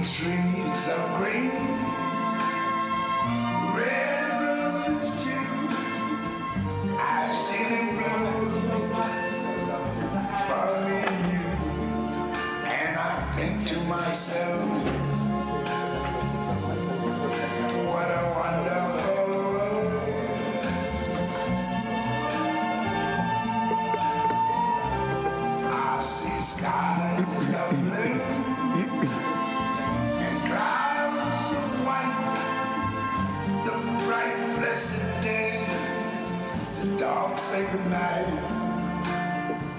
Trees of green, red roses too. I see them bloom for me and you, and I think to myself, what a wonderful world. I see skies of blue, clouds of white, the bright blessed day, the dark sacred night,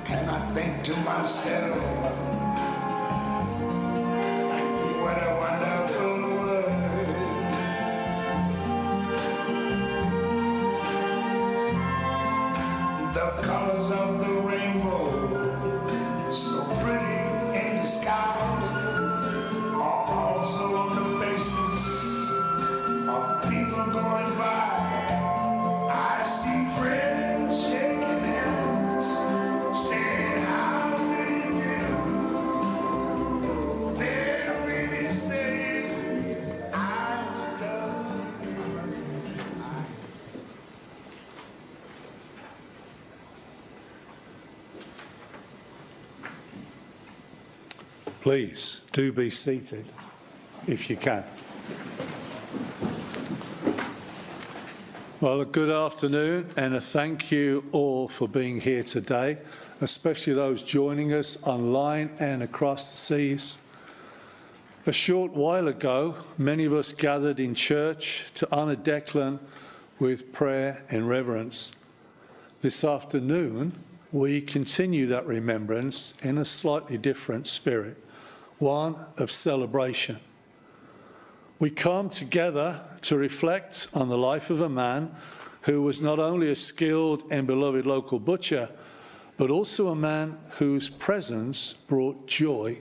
and I think to myself, what a wonderful world. The colors of the rainbow, so pretty in the sky, also on the faces of people going by. I see friends shaking hands, saying how do you do. They're really saying I love you. Please do be seated if you can. Well, a good afternoon and a thank you all for being here today, especially those joining us online and across the seas. A short while ago, many of us gathered in church to honour Declan with prayer and reverence. This afternoon, we continue that remembrance in a slightly different spirit, one of celebration. We come together to reflect on the life of a man who was not only a skilled and beloved local butcher, but also a man whose presence brought joy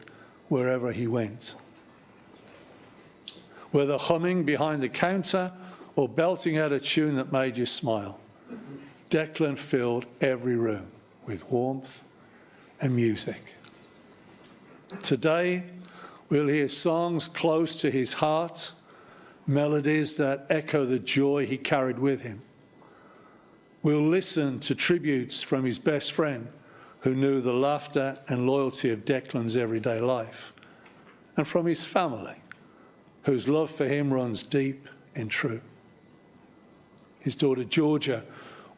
wherever he went. Whether humming behind the counter or belting out a tune that made you smile, Declan filled every room with warmth and music. Today, we'll hear songs close to his heart, melodies that echo the joy he carried with him. We'll listen to tributes from his best friend, who knew the laughter and loyalty of Declan's everyday life, and from his family, whose love for him runs deep and true. His daughter Georgia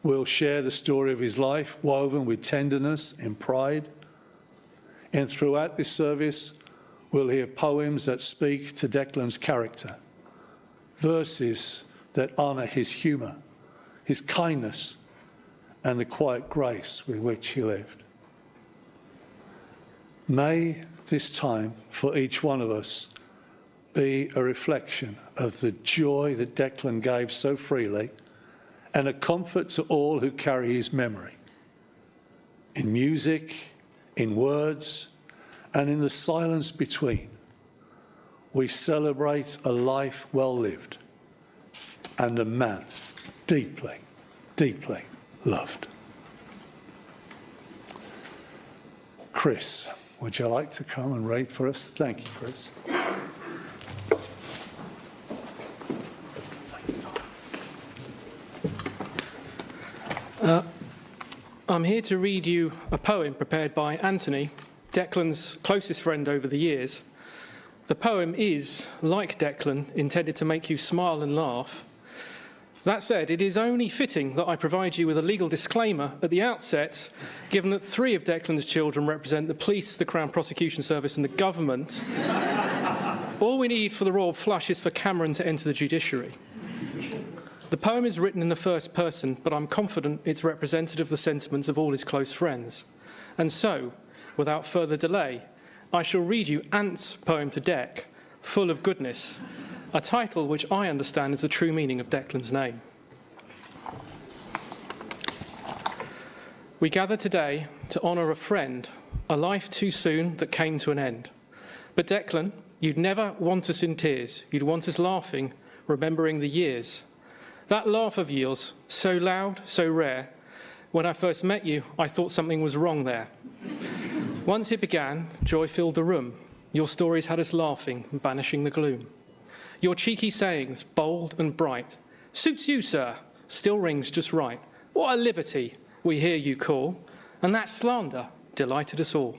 will share the story of his life, woven with tenderness and pride. And throughout this service, we'll hear poems that speak to Declan's character, verses that honour his humour, his kindness, and the quiet grace with which he lived. May this time for each one of us be a reflection of the joy that Declan gave so freely, and a comfort to all who carry his memory. In music, in words, and in the silence between, we celebrate a life well lived and a man deeply, deeply loved. Chris, would you like to come and read for us? Thank you, Chris. I'm here to read you a poem prepared by Anthony, Declan's closest friend over the years. The poem is, like Declan, intended to make you smile and laugh. That said, it is only fitting that I provide you with a legal disclaimer at the outset, given that 3 of Declan's children represent the police, the Crown Prosecution Service and the government. All we need for the royal flush is for Cameron to enter the judiciary. The poem is written in the first person, but I'm confident it's representative of the sentiments of all his close friends. And so, without further delay, I shall read you Ant's poem to Dec, Full of Goodness, a title which I understand is the true meaning of Declan's name. We gather today to honour a friend, a life too soon that came to an end. But Declan, you'd never want us in tears. You'd want us laughing, remembering the years. That laugh of yours, so loud, so rare. When I first met you, I thought something was wrong there. Once it began, joy filled the room. Your stories had us laughing, banishing the gloom. Your cheeky sayings, bold and bright, suits you, sir, still rings just right. What a liberty, we hear you call, and that slander delighted us all.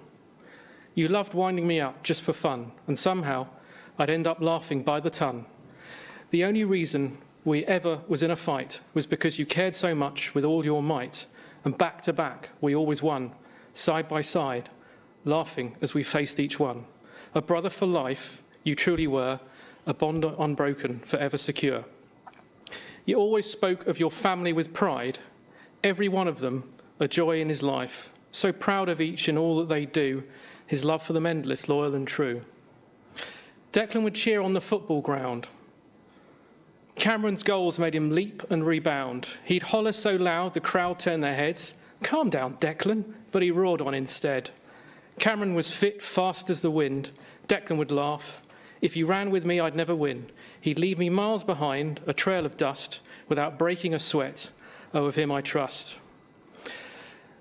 You loved winding me up just for fun, and somehow I'd end up laughing by the ton. The only reason we ever was in a fight was because you cared so much with all your might, and back to back we always won, side by side, laughing as we faced each one. A brother for life, you truly were, a bond unbroken, forever secure. You always spoke of your family with pride, every one of them a joy in his life, so proud of each in all that they do, his love for them endless, loyal and true. Declan would cheer on the football ground. Cameron's goals made him leap and rebound. He'd holler so loud the crowd turned their heads. Calm down, Declan, but he roared on instead. Cameron was fit, fast as the wind. Declan would laugh. If you ran with me, I'd never win. He'd leave me miles behind, a trail of dust, without breaking a sweat. Oh, of him I trust.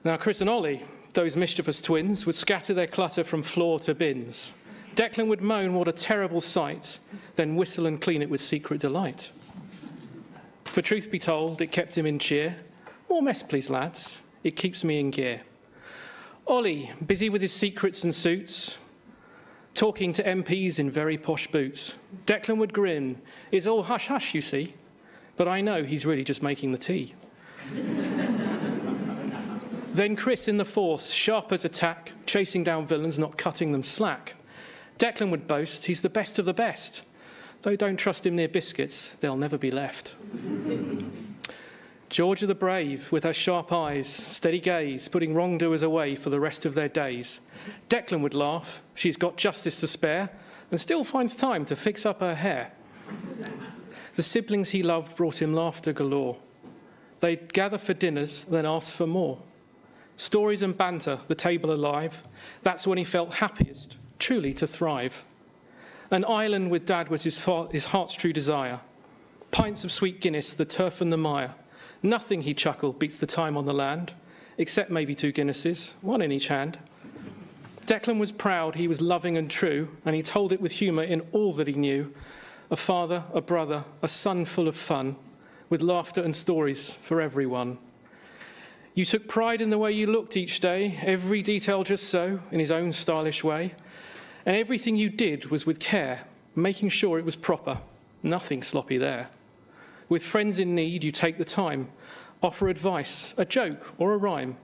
Now, Chris and Ollie, those mischievous twins, would scatter their clutter from floor to bins. Declan would moan, what a terrible sight, then whistle and clean it with secret delight. For truth be told, it kept him in cheer. More mess, please, lads. It keeps me in gear. Ollie, busy with his secrets and suits, talking to MPs in very posh boots. Declan would grin. It's all hush-hush, you see. But I know he's really just making the tea. Then Chris in the force, sharp as a tack, chasing down villains, not cutting them slack. Declan would boast he's the best of the best. Though don't trust him near biscuits, they'll never be left. Georgia the brave, with her sharp eyes, steady gaze, putting wrongdoers away for the rest of their days. Declan would laugh, she's got justice to spare, and still finds time to fix up her hair. The siblings he loved brought him laughter galore. They'd gather for dinners, then ask for more. Stories and banter, the table alive, that's when he felt happiest, truly to thrive. An island with Dad was his heart's true desire. Pints of sweet Guinness, the turf and the mire. Nothing, he chuckled, beats the time on the land, except maybe 2 Guinnesses, 1 in each hand. Declan was proud, he was loving and true, and he told it with humour in all that he knew. A father, a brother, a son full of fun, with laughter and stories for everyone. You took pride in the way you looked each day, every detail just so, in his own stylish way. And everything you did was with care, making sure it was proper, nothing sloppy there. With friends in need, you take the time, offer advice, a joke or a rhyme,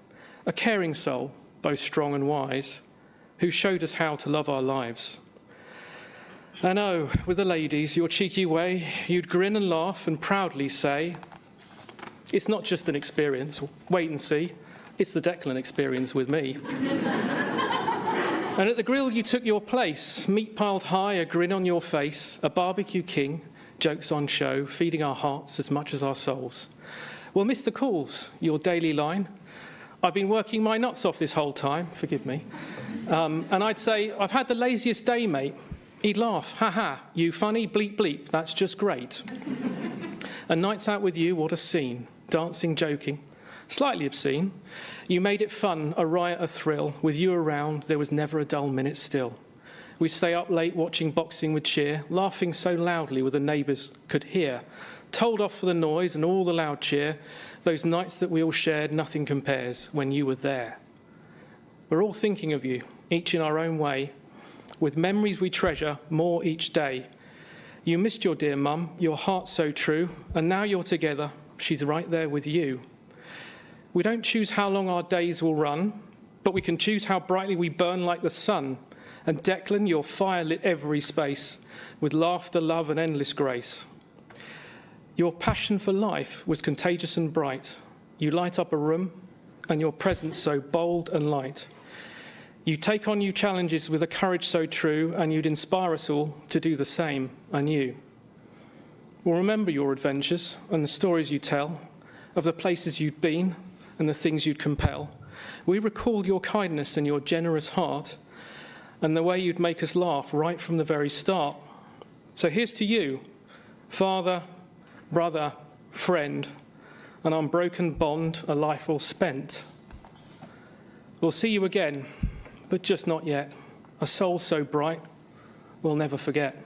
a caring soul, both strong and wise, who showed us how to love our lives. And oh, with the ladies, your cheeky way, you'd grin and laugh and proudly say, it's not just an experience, wait and see, it's the Declan experience with me. And at the grill you took your place, meat piled high, a grin on your face, a barbecue king, jokes on show, feeding our hearts as much as our souls. Well, Mr. Calls, your daily line. I've been working my nuts off this whole time, forgive me. And I'd say, I've had the laziest day, mate. He'd laugh, ha, you funny, bleep, bleep, that's just great. And nights out with you, what a scene. Dancing, joking, slightly obscene. You made it fun, a riot, a thrill. With you around, there was never a dull minute still. We'd stay up late watching boxing with cheer, laughing so loudly where the neighbours could hear. Told off for the noise and all the loud cheer, those nights that we all shared, nothing compares when you were there. We're all thinking of you, each in our own way, with memories we treasure more each day. You missed your dear mum, your heart so true, and now you're together, she's right there with you. We don't choose how long our days will run, but we can choose how brightly we burn like the sun. And Declan, your fire lit every space, with laughter, love, and endless grace. Your passion for life was contagious and bright. You light up a room, and your presence so bold and light. You take on new challenges with a courage so true, and you'd inspire us all to do the same anew. We'll remember your adventures and the stories you tell, of the places you'd been and the things you'd compel. We recall your kindness and your generous heart, and the way you'd make us laugh right from the very start. So here's to you, father, brother, friend, an unbroken bond, a life well spent. We'll see you again, but just not yet. A soul so bright, we'll never forget.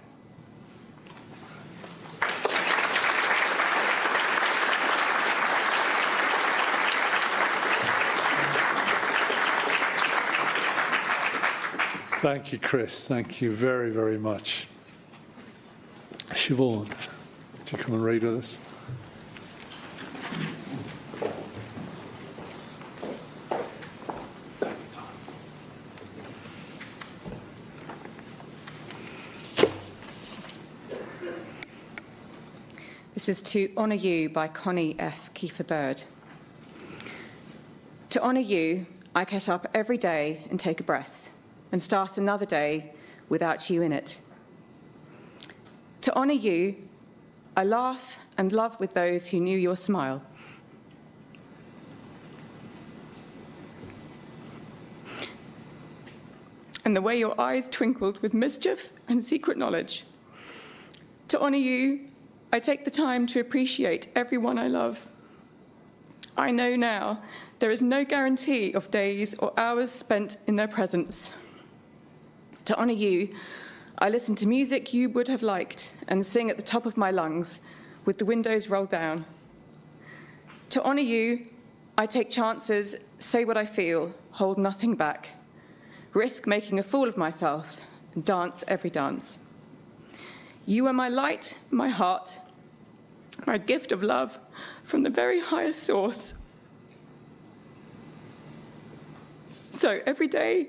Thank you, Chris. Thank you very, very much. Siobhan, would you come and read with us? This is To Honour You by Connie F. Kiefer Bird. To honour you, I get up every day and take a breath and start another day without you in it. To honour you, I laugh and love with those who knew your smile. And the way your eyes twinkled with mischief and secret knowledge. To honour you, I take the time to appreciate everyone I love. I know now there is no guarantee of days or hours spent in their presence. To honour you, I listen to music you would have liked and sing at the top of my lungs with the windows rolled down. To honour you, I take chances, say what I feel, hold nothing back, risk making a fool of myself, and dance every dance. You are my light, my heart, my gift of love from the very highest source. So every day,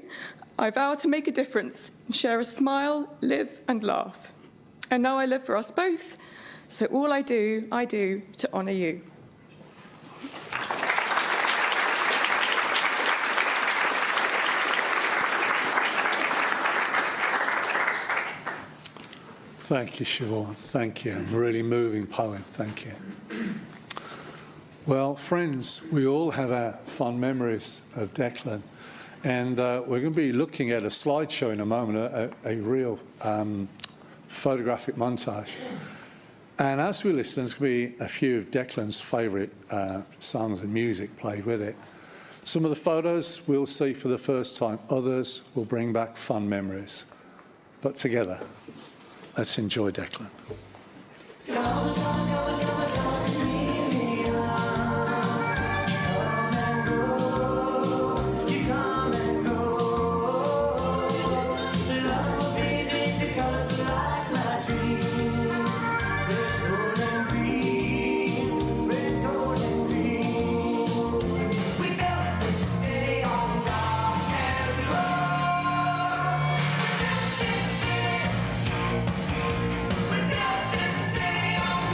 I vow to make a difference, share a smile, live and laugh. And now I live for us both, so all I do to honour you. Thank you, Siobhan. Thank you. Really moving poem. Thank you. Well, friends, we all have our fond memories of Declan. And we're going to be looking at a slideshow in a moment, a real photographic montage. And as we listen, there's going to be a few of Declan's favourite songs and music played with it. Some of the photos we'll see for the first time. Others will bring back fun memories. But together, let's enjoy Declan. We built this city on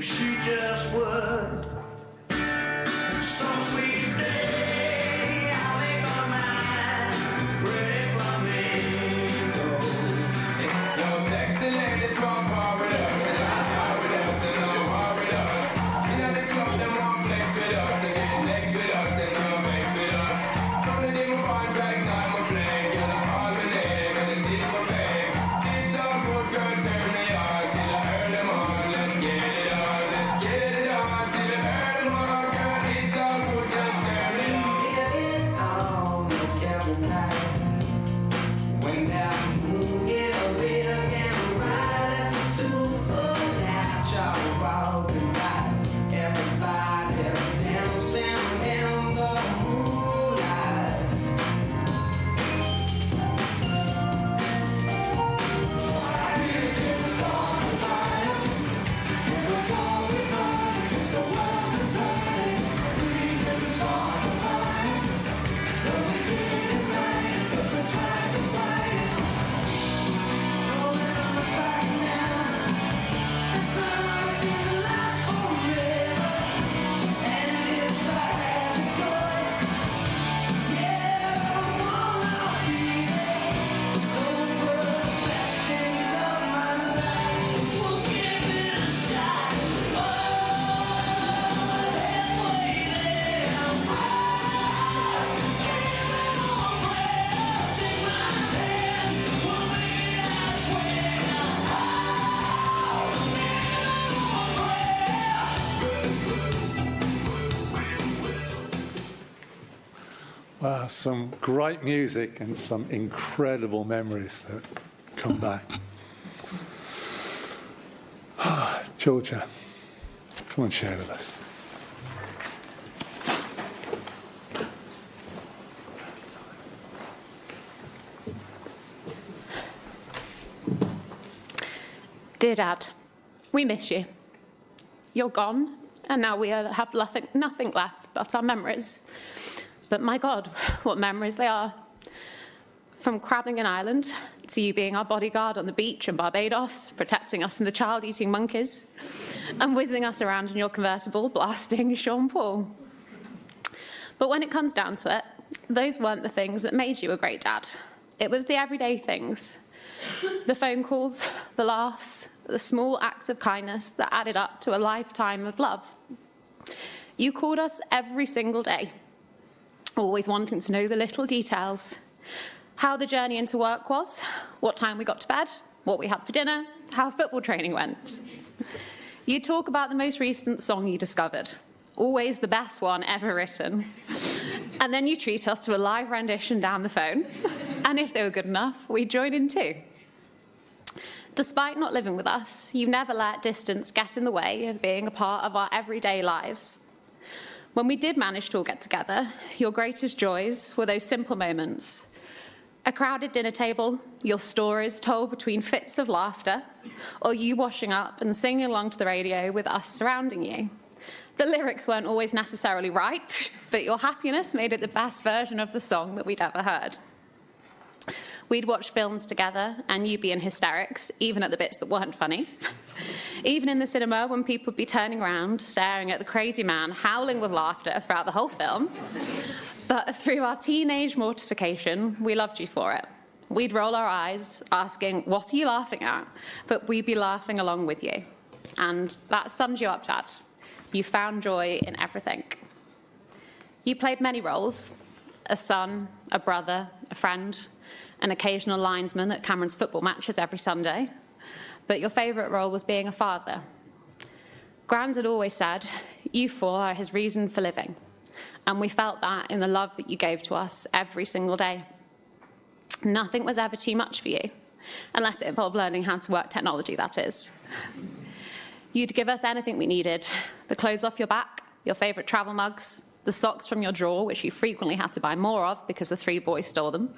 if she just would. Some sweet day, I'll make my mind ready for me. Yo, sexy ladies, come forward with us. Dance hard with us and love hard with us. You know the club, them want flex with us. They get next with us, they love vex with us. From the day we find track, now we're playing. You're the call we name and the team we're paying. It's all good, girl, turn me on till I heard them on. Let's get it on, let's get it on till I heard them on. Girl, it's all good, just turn me on. It almost every night. When that moon is real and bright, it's a supernatural walking night. Everybody dancing in the moonlight. Wow, some great music and some incredible memories that come back. Georgia, come and share with us. Dear Dad, we miss you. You're gone, and now we have nothing left but our memories. But my God, what memories they are. From crabbing an island to you being our bodyguard on the beach in Barbados, protecting us from the child-eating monkeys, and whizzing us around in your convertible, blasting Sean Paul. But when it comes down to it, those weren't the things that made you a great dad. It was the everyday things. The phone calls, the laughs, the small acts of kindness that added up to a lifetime of love. You called us every single day, always wanting to know the little details. How the journey into work was, what time we got to bed, what we had for dinner, how football training went. You talk about the most recent song you discovered, always the best one ever written. And then you treat us to a live rendition down the phone. And if they were good enough, we'd join in too. Despite not living with us, you never let distance get in the way of being a part of our everyday lives. When we did manage to all get together, your greatest joys were those simple moments. A crowded dinner table, your stories told between fits of laughter, or you washing up and singing along to the radio with us surrounding you. The lyrics weren't always necessarily right, but your happiness made it the best version of the song that we'd ever heard. We'd watch films together, and you'd be in hysterics, even at the bits that weren't funny. Even in the cinema, when people would be turning around, staring at the crazy man, howling with laughter throughout the whole film. But through our teenage mortification, we loved you for it. We'd roll our eyes, asking, "What are you laughing at?" But we'd be laughing along with you. And that sums you up, Dad. You found joy in everything. You played many roles: a son, a brother, a friend, an occasional linesman at Cameron's football matches every Sunday. But your favourite role was being a father. Grand had always said, "You four are his reason for living." And we felt that in the love that you gave to us every single day. Nothing was ever too much for you, unless it involved learning how to work technology, that is. You'd give us anything we needed: the clothes off your back, your favourite travel mugs, the socks from your drawer, which you frequently had to buy more of because the three boys stole them.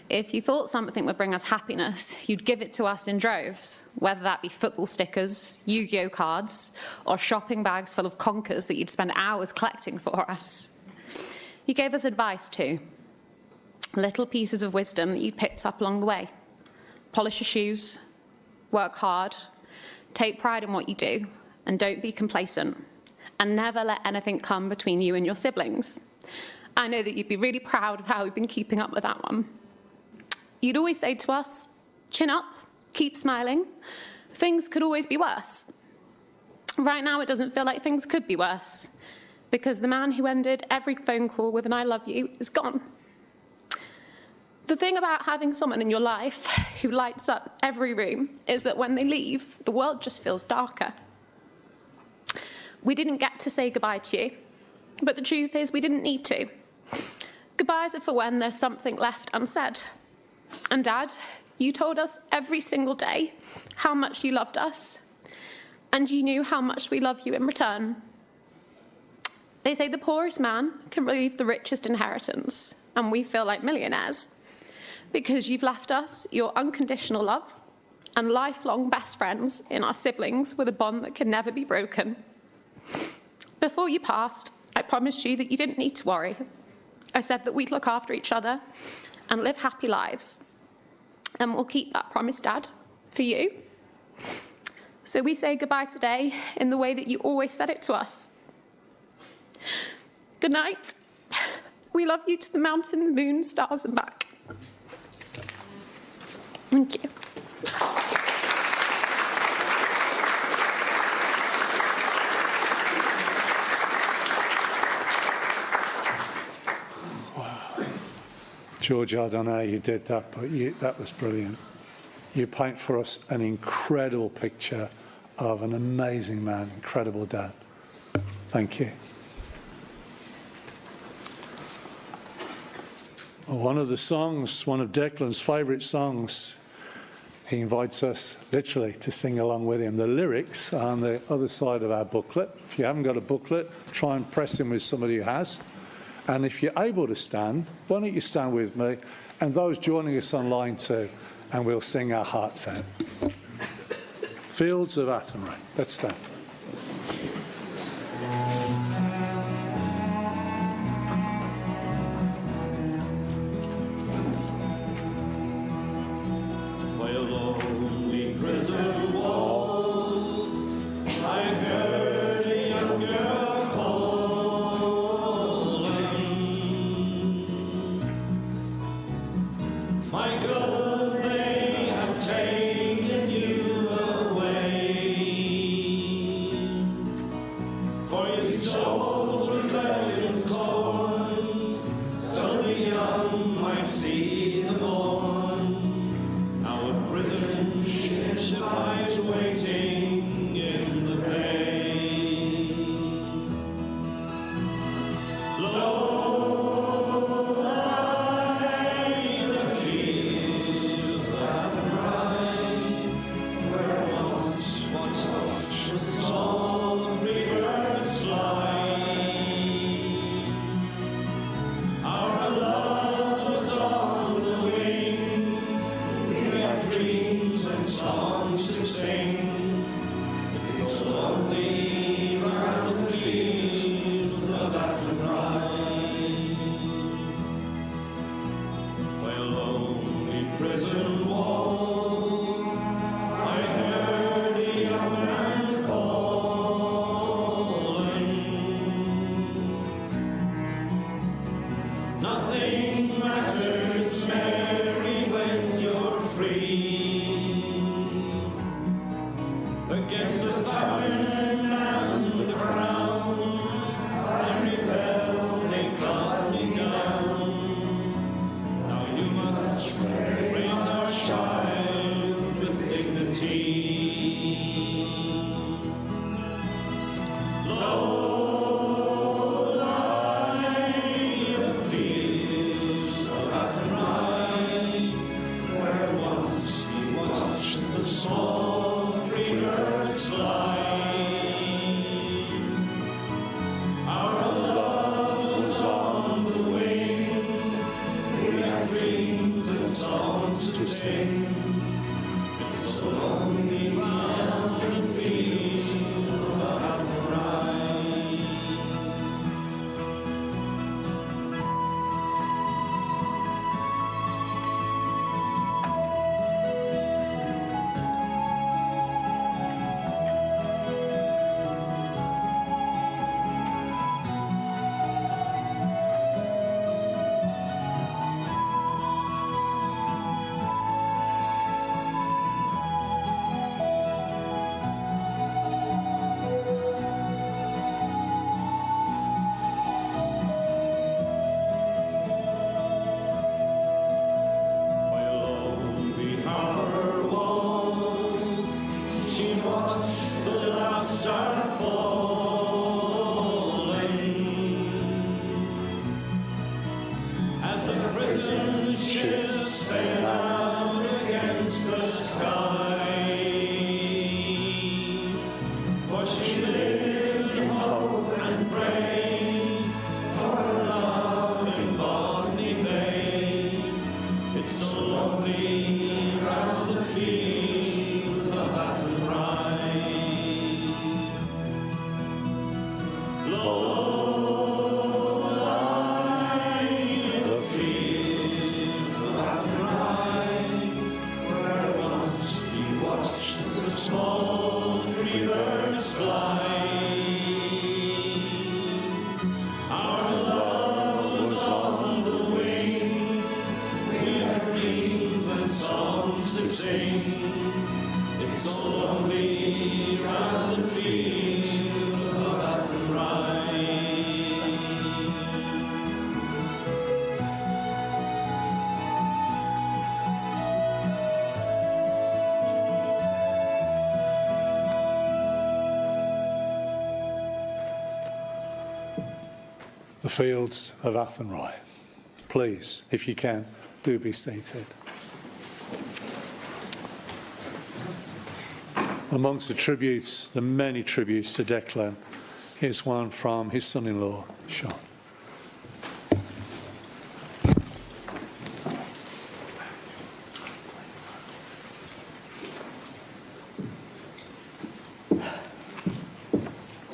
If you thought something would bring us happiness, you'd give it to us in droves, whether that be football stickers, Yu-Gi-Oh cards, or shopping bags full of conkers that you'd spend hours collecting for us. You gave us advice too, little pieces of wisdom that you'd picked up along the way. Polish your shoes, work hard, take pride in what you do, And don't be complacent. And never let anything come between you and your siblings. I know that you'd be really proud of how we've been keeping up with that one. You'd always say to us, chin up, keep smiling. Things could always be worse. Right now, it doesn't feel like things could be worse, because the man who ended every phone call with an I love you is gone. The thing about having someone in your life who lights up every room is that when they leave, the world just feels darker. We didn't get to say goodbye to you, but the truth is we didn't need to. Goodbyes are for when there's something left unsaid. And Dad, you told us every single day how much you loved us, and you knew how much we love you in return. They say the poorest man can receive the richest inheritance, and we feel like millionaires, because you've left us your unconditional love and lifelong best friends in our siblings with a bond that can never be broken. Before you passed, I promised you that you didn't need to worry. I said that we'd look after each other and live happy lives. And we'll keep that promise, Dad, for you. So we say goodbye today in the way that you always said it to us. Good night. We love you to the mountains, moon, stars, and back. Thank you. George, I don't know how you did that, but that was brilliant. You paint for us an incredible picture of an amazing man, incredible dad. Thank you. One of the songs, one of Declan's favourite songs, he invites us literally to sing along with him. The lyrics are on the other side of our booklet. If you haven't got a booklet, try and press him with somebody who has. And if you're able to stand, why don't you stand with me, and those joining us online too, and we'll sing our hearts out. Fields of Athenry. Let's stand. The fields of Athenry. Please, if you can, do be seated. Amongst the tributes, the many tributes to Declan, here's one from his son-in-law, Sean.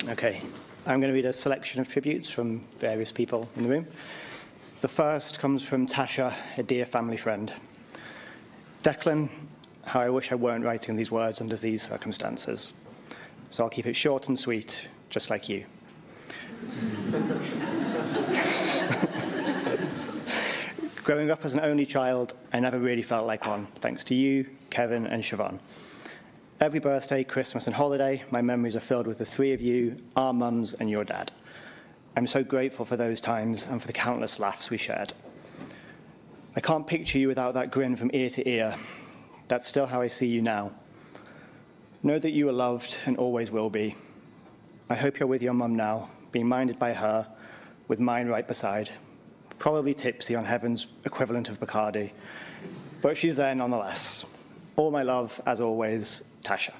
Okay, I'm going to read a selection of tributes from various people in the room. The first comes from Tasha, a dear family friend. Declan, how I wish I weren't writing these words under these circumstances. So I'll keep it short and sweet, just like you. Growing up as an only child, I never really felt like one, thanks to you, Kevin, and Siobhan. Every birthday, Christmas, and holiday, my memories are filled with the three of you, our mums, and your dad. I'm so grateful for those times and for the countless laughs we shared. I can't picture you without that grin from ear to ear. That's still how I see you now. Know that you are loved and always will be. I hope you're with your mum now, being minded by her, with mine right beside. Probably tipsy on heaven's equivalent of Bacardi, but she's there nonetheless. All my love, as always, Tasha.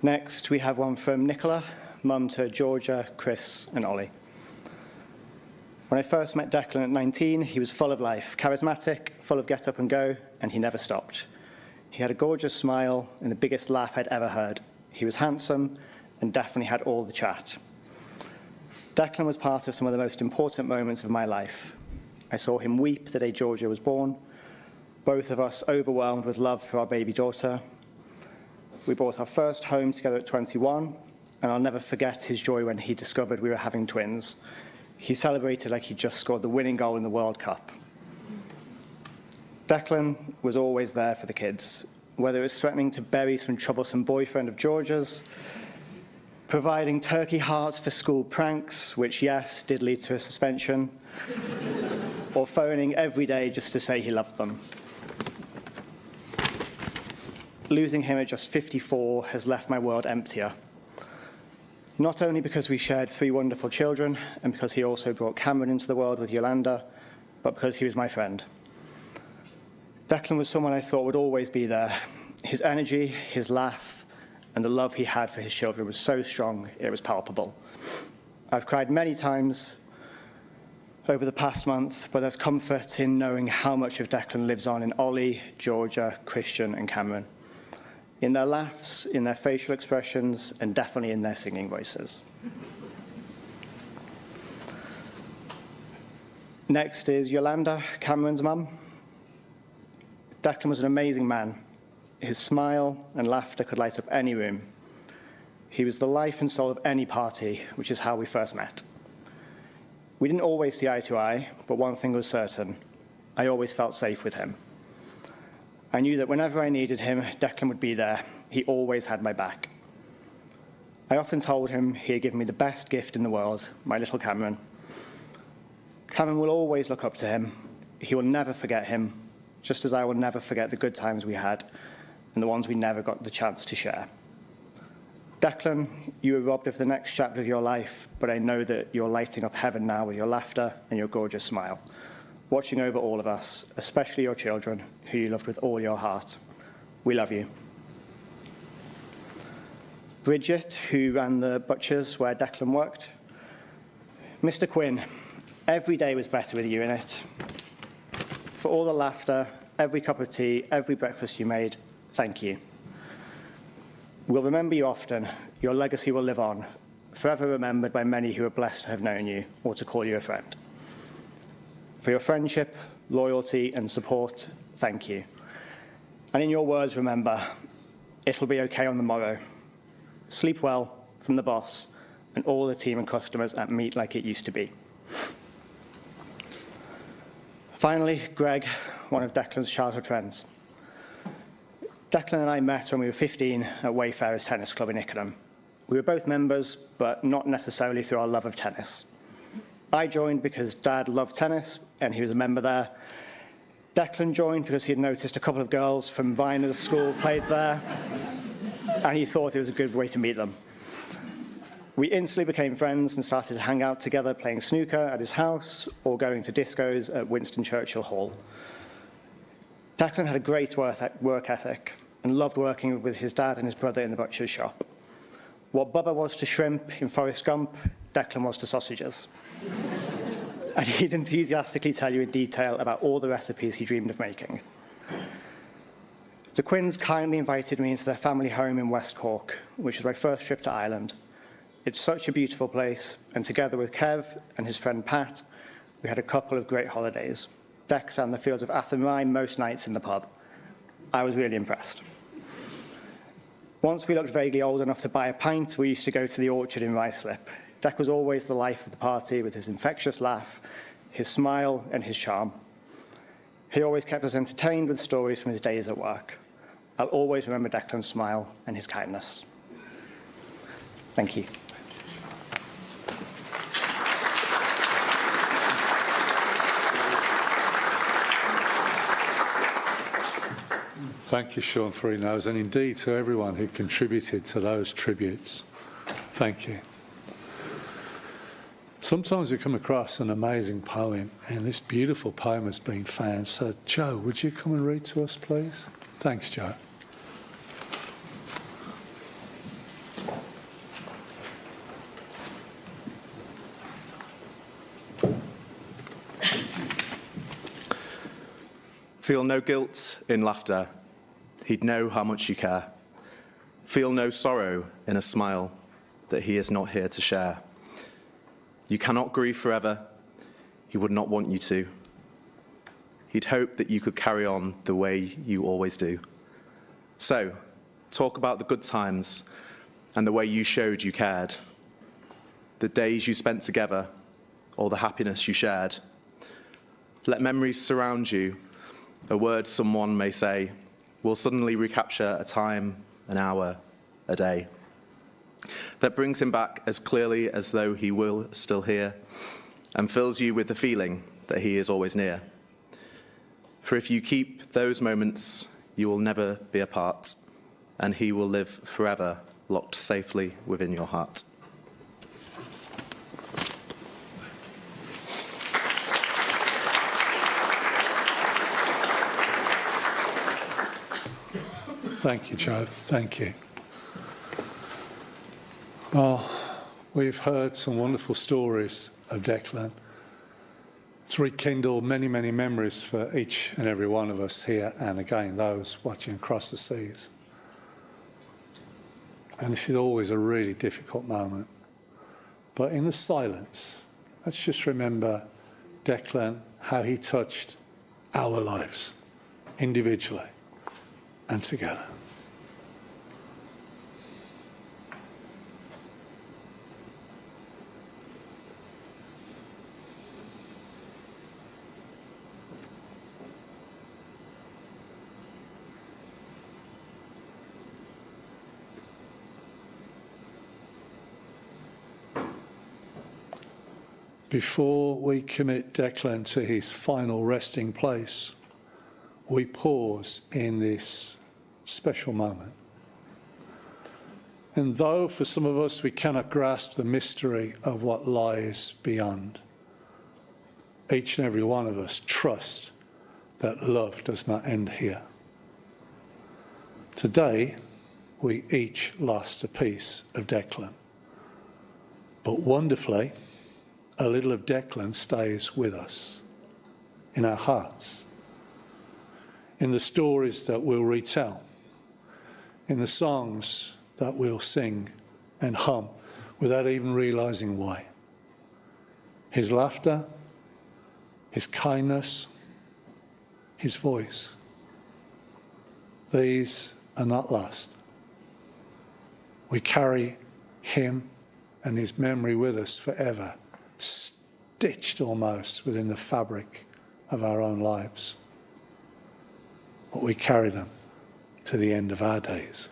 Next, we have one from Nicola, mum to Georgia, Chris, and Ollie. When I first met Declan at 19, he was full of life, charismatic, full of get up and go, and he never stopped. He had a gorgeous smile and the biggest laugh I'd ever heard. He was handsome and definitely had all the chat. Declan was part of some of the most important moments of my life. I saw him weep the day Georgia was born, both of us overwhelmed with love for our baby daughter. We bought our first home together at 21, and I'll never forget his joy when he discovered we were having twins. He celebrated like he'd just scored the winning goal in the World Cup. Declan was always there for the kids, whether it was threatening to bury some troublesome boyfriend of Georgia's, providing turkey hearts for school pranks, which, yes, did lead to a suspension, or phoning every day just to say he loved them. Losing him at just 54 has left my world emptier. Not only because we shared 3 wonderful children, and because he also brought Cameron into the world with Yolanda, but because he was my friend. Declan was someone I thought would always be there. His energy, his laugh, and the love he had for his children was so strong, it was palpable. I've cried many times over the past month, but there's comfort in knowing how much of Declan lives on in Ollie, Georgia, Christian, and Cameron. In their laughs, in their facial expressions, and definitely in their singing voices. Next is Yolanda, Cameron's mum. Declan was an amazing man. His smile and laughter could light up any room. He was the life and soul of any party, which is how we first met. We didn't always see eye to eye, but one thing was certain. I always felt safe with him. I knew that whenever I needed him, Declan would be there. He always had my back. I often told him he had given me the best gift in the world, my little Cameron. Cameron will always look up to him. He will never forget him, just as I will never forget the good times we had and the ones we never got the chance to share. Declan, you were robbed of the next chapter of your life, but I know that you're lighting up heaven now with your laughter and your gorgeous smile. watching over all of us, especially your children, who you loved with all your heart. We love you. Bridget, who ran the butcher's where Declan worked. Mr. Quinn, every day was better with you in it. For all the laughter, every cup of tea, every breakfast you made, thank you. We'll remember you often. Your legacy will live on, forever remembered by many who are blessed to have known you or to call you a friend. For your friendship, loyalty, and support, thank you. And in your words, remember, it'll be okay on the morrow. Sleep well from the boss and all the team and customers at Meat Like It Used to Be. Finally, Greg, one of Declan's childhood friends. Declan and I met when we were 15 at Wayfarers Tennis Club in Ickenham. We were both members, but not necessarily through our love of tennis. I joined because Dad loved tennis, and he was a member there. Declan joined because he had noticed a couple of girls from Viner's school played there, and he thought it was a good way to meet them. We instantly became friends and started to hang out together playing snooker at his house or going to discos at Winston Churchill Hall. Declan had a great work ethic and loved working with his dad and his brother in the butcher's shop. What Bubba was to shrimp in Forrest Gump, Declan was to sausages. And he'd enthusiastically tell you in detail about all the recipes he dreamed of making. The Quinns kindly invited me into their family home in West Cork, which was my first trip to Ireland. It's such a beautiful place, and together with Kev and his friend Pat, we had a couple of great holidays. Dex and the fields of Athenry most nights in the pub. I was really impressed. Once we looked vaguely old enough to buy a pint, we used to go to the orchard in Ruislip. Deck was always the life of the party with his infectious laugh, his smile, and his charm. He always kept us entertained with stories from his days at work. I'll always remember Declan's smile and his kindness. Thank you. Thank you, Sean, for your notes, and indeed to everyone who contributed to those tributes. Thank you. Sometimes we come across an amazing poem, and this beautiful poem has been found. So, Joe, would you come and read to us, please? Thanks, Joe. Feel no guilt in laughter. He'd know how much you care. Feel no sorrow in a smile that he is not here to share. You cannot grieve forever. He would not want you to. He'd hope that you could carry on the way you always do. So, talk about the good times and the way you showed you cared. The days you spent together, or the happiness you shared. Let memories surround you. A word someone may say will suddenly recapture a time, an hour, a day. That brings him back as clearly as though he will still hear, and fills you with the feeling that he is always near. For if you keep those moments, you will never be apart, and he will live forever locked safely within your heart. Thank you, Joe. Thank you. Well, we've heard some wonderful stories of Declan. It's rekindled many, many memories for each and every one of us here, and again, those watching across the seas. And this is always a really difficult moment. But in the silence, let's just remember Declan, how he touched our lives individually and together. Before we commit Declan to his final resting place, we pause in this special moment. And though for some of us we cannot grasp the mystery of what lies beyond, each and every one of us trust that love does not end here. Today, we each lost a piece of Declan. But wonderfully, a little of Declan stays with us, in our hearts, in the stories that we'll retell, in the songs that we'll sing and hum without even realising why. His laughter, his kindness, his voice, these are not lost. We carry him and his memory with us forever, stitched almost within the fabric of our own lives. But we carry them to the end of our days,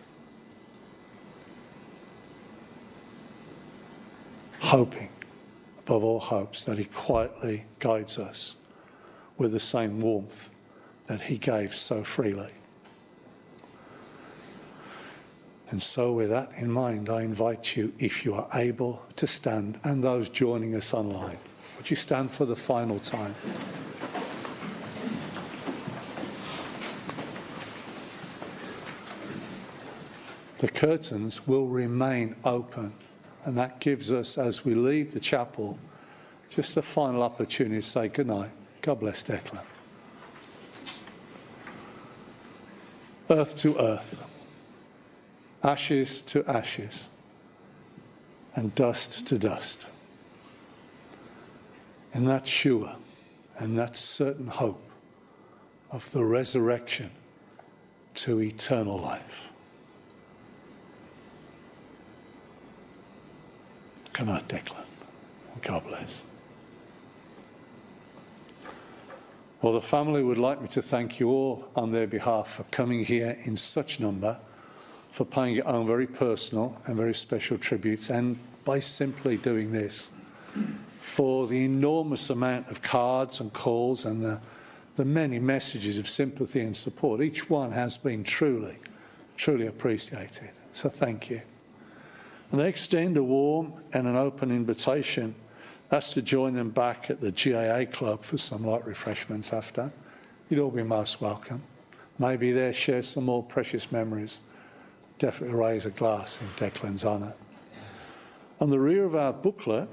hoping above all hopes that he quietly guides us with the same warmth that he gave so freely. And so with that in mind, I invite you, if you are able, to stand, and those joining us online, would you stand for the final time? The curtains will remain open, and that gives us, as we leave the chapel, just a final opportunity to say goodnight. God bless Declan. Earth to earth, ashes to ashes, and dust to dust. In that sure and that certain hope of the resurrection to eternal life. Good night, Declan. God bless. Well, the family would like me to thank you all on their behalf for coming here in such number, for paying your own very personal and very special tributes, and by simply doing this, for the enormous amount of cards and calls and the many messages of sympathy and support. Each one has been truly, truly appreciated. So thank you. And they extend a warm and an open invitation. That's to join them back at the GAA club for some light refreshments after. You'd all be most welcome. Maybe there share some more precious memories. Definitely raise a glass in Declan's honour. On the rear of our booklet,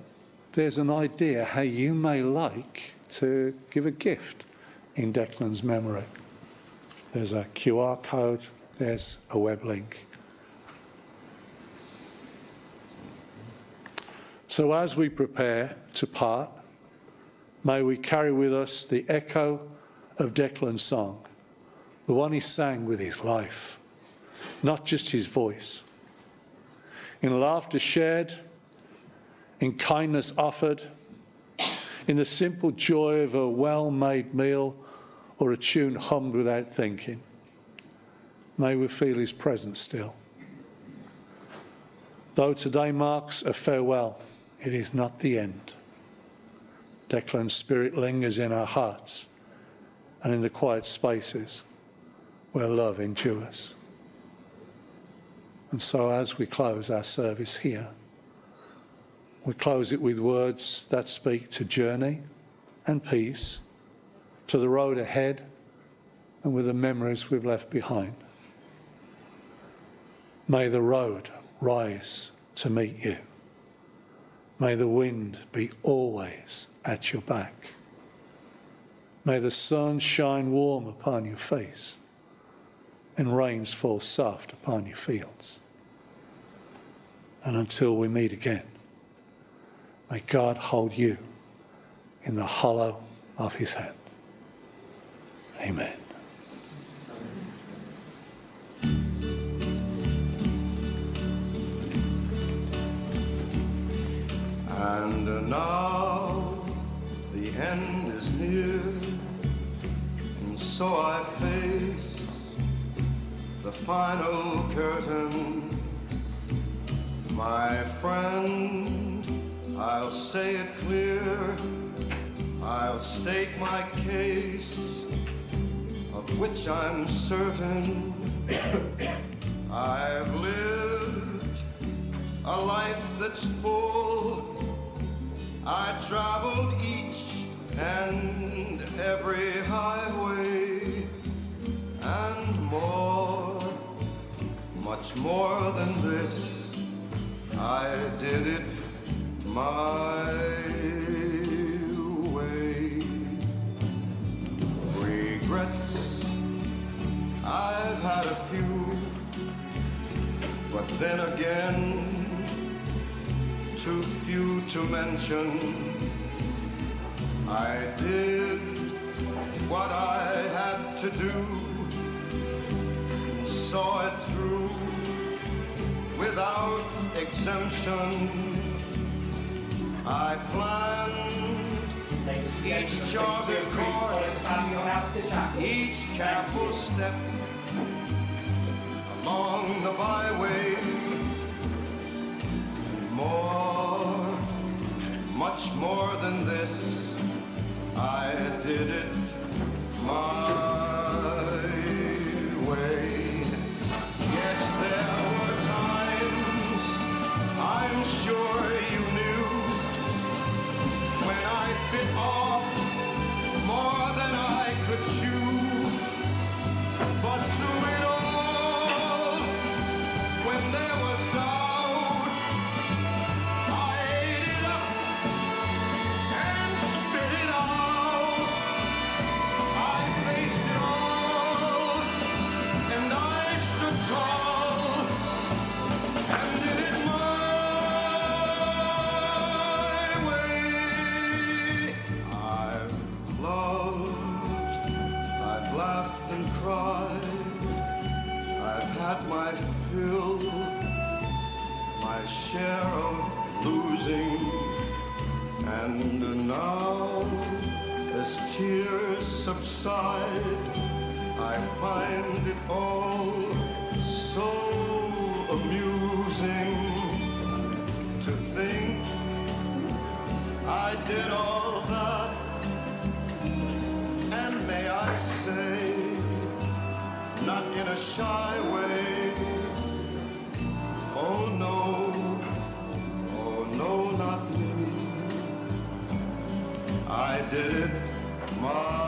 there's an idea how you may like to give a gift in Declan's memory. There's a QR code, there's a web link. So as we prepare to part, may we carry with us the echo of Declan's song, the one he sang with his life, not just his voice. In laughter shared, in kindness offered, in the simple joy of a well-made meal or a tune hummed without thinking. May we feel his presence still. Though today marks a farewell, it is not the end. Declan's spirit lingers in our hearts and in the quiet spaces where love endures. And so as we close our service here, we close it with words that speak to journey and peace, to the road ahead, and with the memories we've left behind. May the road rise to meet you. May the wind be always at your back. May the sun shine warm upon your face and rains fall soft upon your fields. And until we meet again, may God hold you in the hollow of his hand. Amen. And now the end is near, and so I face the final curtain. My friend, I'll say it clear, I'll state my case, of which I'm certain. I've lived a life that's full. I traveled each and every highway and more, much more than this. I did it my way. Regrets, I've had a few, but then again, too few to mention. I did what I had to do, saw it through without exemption. I planned each charted course, each careful step along the byway. More, much more than this, I did it my way. Yes, there were times, I'm sure you knew, when I bit off more than I could chew. But through it all, when there was doubt, I ate it up and spit it out. I faced it all, and I stood tall, and did it my way. I've loved, I've laughed and cried, I've had my fill, my share of losing, and now, as tears subside, I find it all so amusing to think I did all that, and may I say, not in a shy way, oh no, not me. I did it my